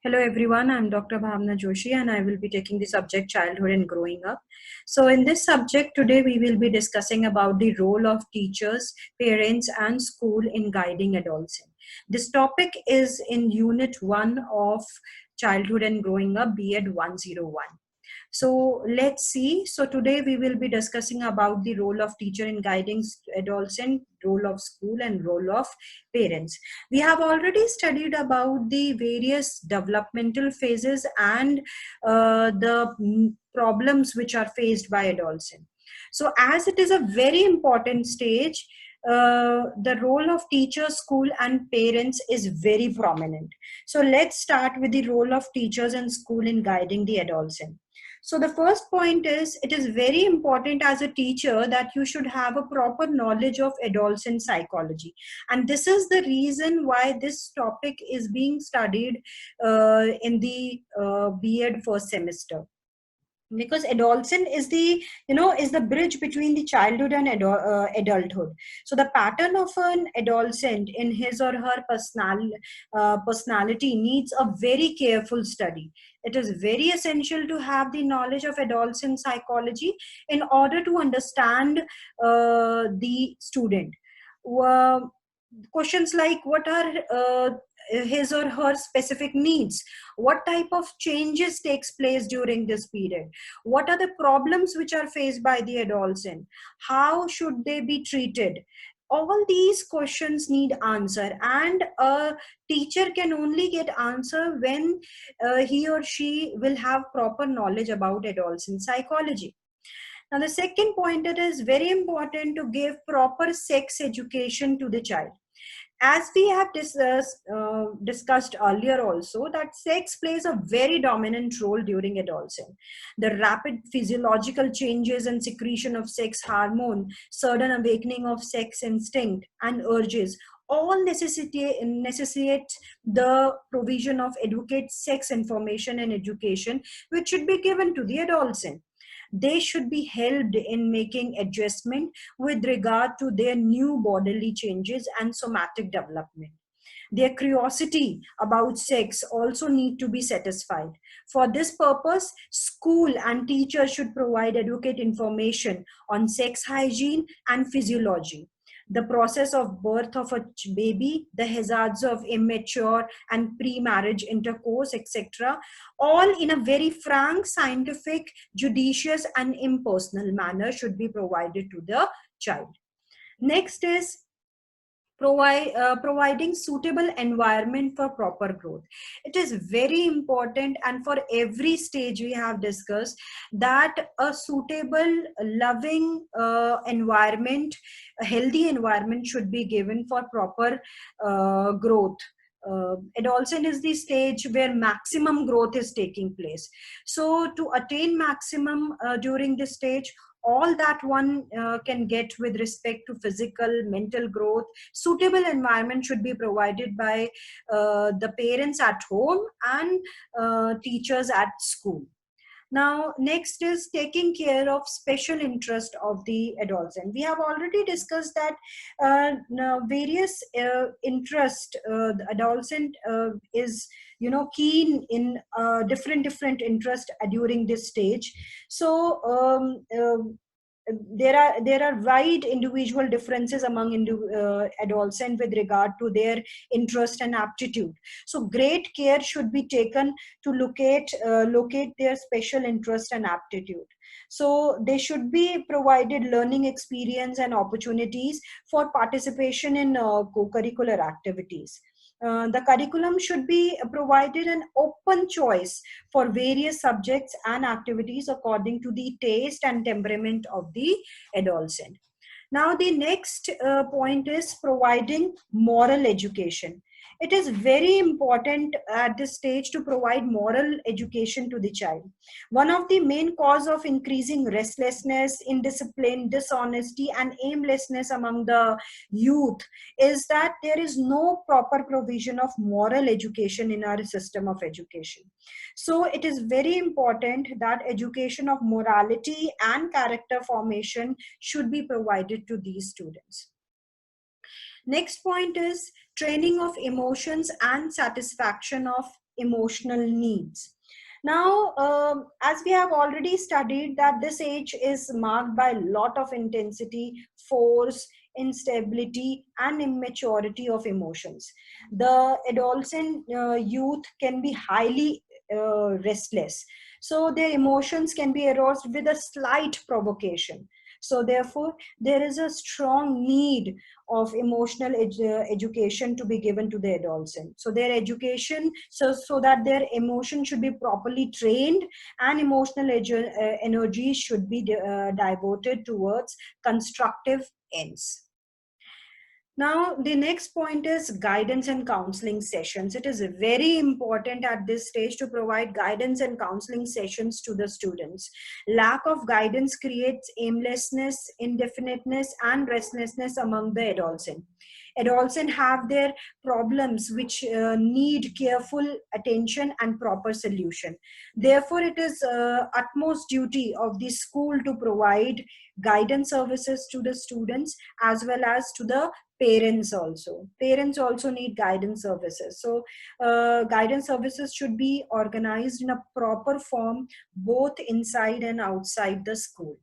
Hello everyone, I'm Dr. Bhavna Joshi and I will be taking the subject childhood and growing up. So in this subject today we will be discussing about the role of teachers, parents and school in guiding adolescents. This topic is in unit 1 of childhood and growing up B.Ed 101. So let's see. So today we will be discussing about the role of teacher in guiding adolescent, role of school and role of parents. We have already studied about the various developmental phases and the problems which are faced by adolescent. So as it is a very important stage, the role of teacher, school and parents is very prominent. So let's start with the role of teachers and school in guiding the adolescent. So the first point is, it is very important as a teacher that you should have a proper knowledge of adolescent psychology. And this is the reason why this topic is being studied in the B.Ed first semester, because adolescent is the bridge between the childhood and adulthood. So the pattern of an adolescent in his or her personality needs a very careful study. It is very essential to have the knowledge of adolescent psychology in order to understand the student. Uh, Questions like, what are his or her specific needs, what type of changes takes place during this period, what are the problems which are faced by the adolescent, how should they be treated, all these questions need answer, and a teacher can only get answer when he or she will have proper knowledge about adolescent psychology. Now the second point, it is very important to give proper sex education to the child. As we have discussed earlier also, that sex plays a very dominant role during adolescence. The rapid physiological changes and secretion of sex hormone, sudden awakening of sex instinct and urges, all necessitate the provision of adequate sex information and education, which should be given to the adolescent. They should be helped in making adjustment with regard to their new bodily changes and somatic development. Their curiosity about sex also need to be satisfied. For this purpose, school and teachers should provide adequate information on sex hygiene and physiology, the process of birth of a baby, the hazards of immature and pre-marriage intercourse, etc., all in a very frank, scientific, judicious and impersonal manner should be provided to the child. Next is providing suitable environment for proper growth. It is very important, and for every stage we have discussed that a suitable, loving environment, a healthy environment should be given for proper growth. Adolescent is the stage where maximum growth is taking place. So to attain maximum during this stage, all that one can get with respect to physical, mental growth, suitable environment should be provided by the parents at home and teachers at school. Now, next is taking care of special interest of the adolescent. We have already discussed that now various interest, the adolescent is keen in different interest during this stage. So there are wide individual differences among adolescents with regard to their interest and aptitude. So great care should be taken to locate their special interest and aptitude. So they should be provided learning experience and opportunities for participation in co-curricular activities. The curriculum should be provided an open choice for various subjects and activities according to the taste and temperament of the adolescent. Now, the next point is providing moral education. It is very important at this stage to provide moral education to the child. One of the main cause of increasing restlessness, indiscipline, dishonesty, and aimlessness among the youth is that there is no proper provision of moral education in our system of education. So it is very important that education of morality and character formation should be provided to these students. Next point is training of emotions and satisfaction of emotional needs. Now, as we have already studied, that this age is marked by a lot of intensity, force, instability, and immaturity of emotions. The adolescent youth can be highly restless. So their emotions can be aroused with a slight provocation. So therefore, there is a strong need of emotional education to be given to the adolescent. So their education, so that their emotion should be properly trained, and emotional energy should be devoted towards constructive ends. Now, the next point is guidance and counseling sessions. It is very important at this stage to provide guidance and counseling sessions to the students. Lack of guidance creates aimlessness, indefiniteness, and restlessness among the adolescent. Adolescents have their problems which need careful attention and proper solution. Therefore, it is utmost duty of the school to provide guidance services to the students as well as to the parents also need guidance services. So guidance services should be organized in a proper form both inside and outside the school.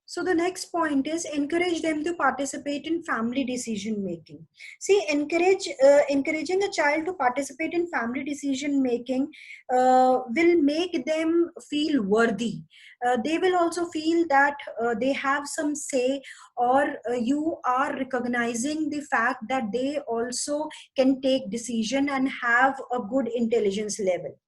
So the next point is encourage them to participate in family decision making. See, encouraging a child to participate in family decision making will make them feel worthy. They will also feel that they have some say, or you are recognizing the fact that they also can take decision and have a good intelligence level.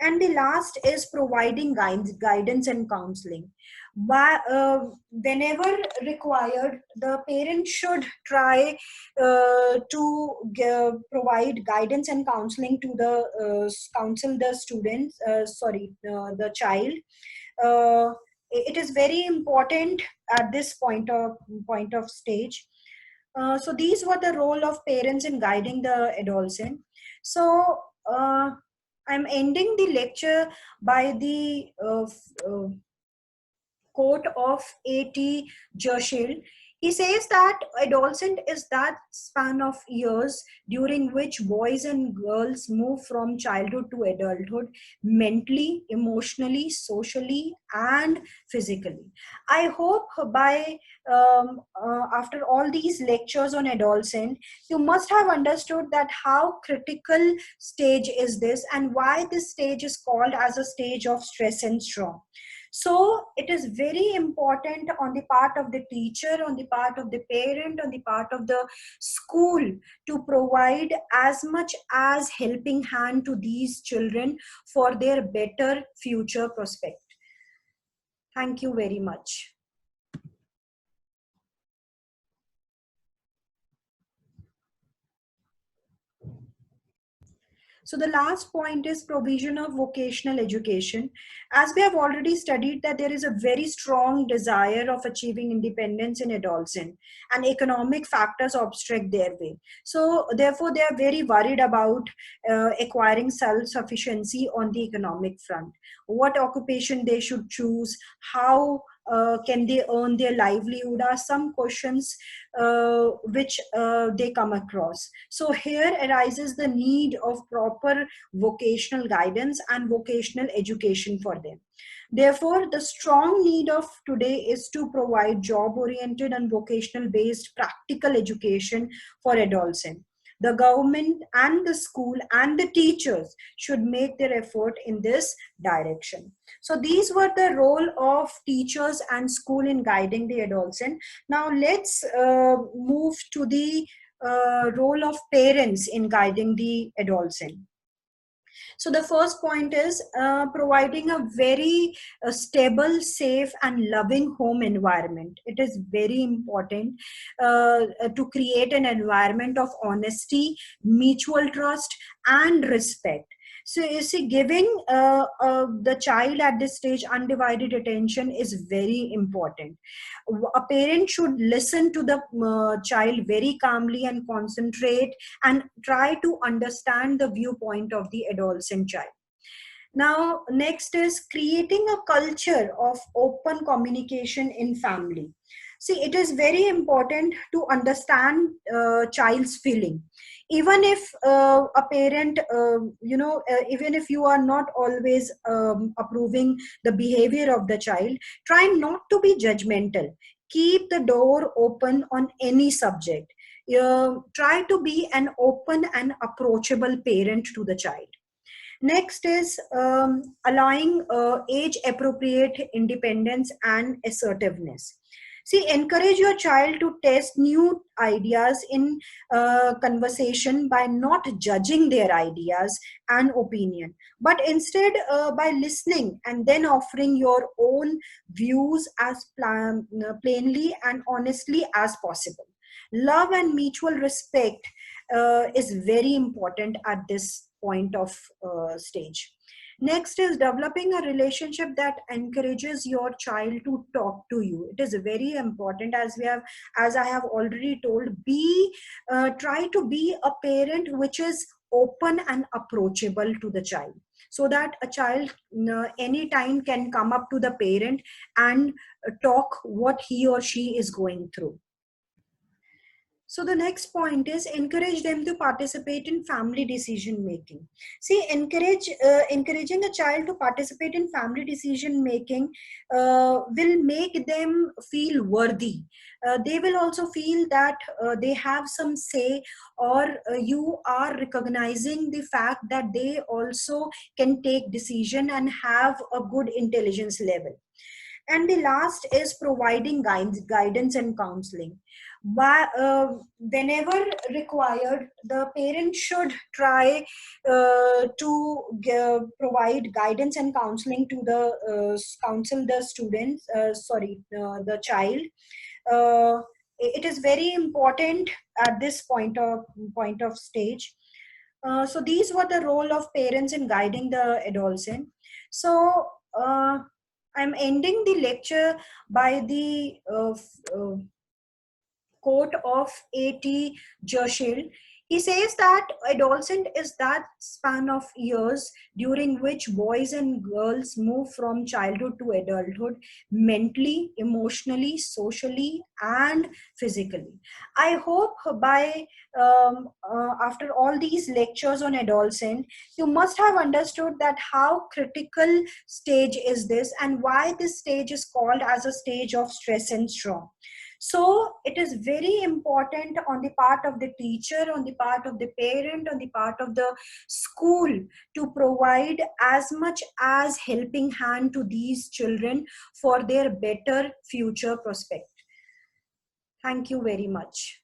And the last is providing guidance and counseling. Whenever required, the parent should try to provide guidance and counseling to the counsel the students, the child. It is very important at this point of stage. So these were the role of parents in guiding the adolescent. So I'm ending the lecture by the quote of A.T. Joshi. He says that adolescent is that span of years during which boys and girls move from childhood to adulthood, mentally, emotionally, socially, and physically. I hope by after all these lectures on adolescent, you must have understood that how critical stage is this and why this stage is called as a stage of stress and storm. So it is very important on the part of the teacher, on the part of the parent, on the part of the school to provide as much as helping hand to these children for their better future prospect. Thank you very much. So the last point is provision of vocational education. As we have already studied that there is a very strong desire of achieving independence in adolescent, and economic factors obstruct their way. So therefore they are very worried about acquiring self-sufficiency on the economic front. What occupation they should choose, how can they earn their livelihood are some questions which they come across. So here arises the need of proper vocational guidance and vocational education for them. Therefore, the strong need of today is to provide job-oriented and vocational-based practical education for adolescents. The government and the school and the teachers should make their effort in this direction. So these were the role of teachers and school in guiding the adolescent. Now let's move to the role of parents in guiding the adolescent. So the first point is providing a very stable, safe, and loving home environment. It is very important to create an environment of honesty, mutual trust, and respect. So you see, giving the child at this stage undivided attention is very important. A parent should listen to the child very calmly and concentrate and try to understand the viewpoint of the adolescent child. Now, next is creating a culture of open communication in family. See, it is very important to understand child's feeling. Even if a parent, even if you are not always approving the behavior of the child, try not to be judgmental. Keep the door open on any subject. Try to be an open and approachable parent to the child. Next is allowing age appropriate independence and assertiveness. See, encourage your child to test new ideas in conversation by not judging their ideas and opinion, but instead by listening and then offering your own views as plainly and honestly as possible. Love and mutual respect is very important at this point of stage. Next is developing a relationship that encourages your child to talk to you. It is very important, as I have already told, be try to be a parent which is open and approachable to the child, so that a child anytime can come up to the parent and talk what he or she is going through. So the next point is encourage them to participate in family decision making. See, encouraging a child to participate in family decision making will make them feel worthy. They will also feel that they have some say, or you are recognizing the fact that they also can take decision and have a good intelligence level. And the last is providing guidance and counseling. Whenever required, the parent should try to provide guidance and counseling to the counsel the students, the child. It is very important at this point of stage. So these were the role of parents in guiding the adolescent. So I'm ending the lecture by the quote of A.T. Joshi. He says that adolescent is that span of years during which boys and girls move from childhood to adulthood, mentally, emotionally, socially, and physically. I hope by after all these lectures on adolescent, you must have understood that how critical stage is this and why this stage is called as a stage of stress and storm. So it is very important on the part of the teacher, on the part of the parent, on the part of the school to provide as much as helping hand to these children for their better future prospect. Thank you very much.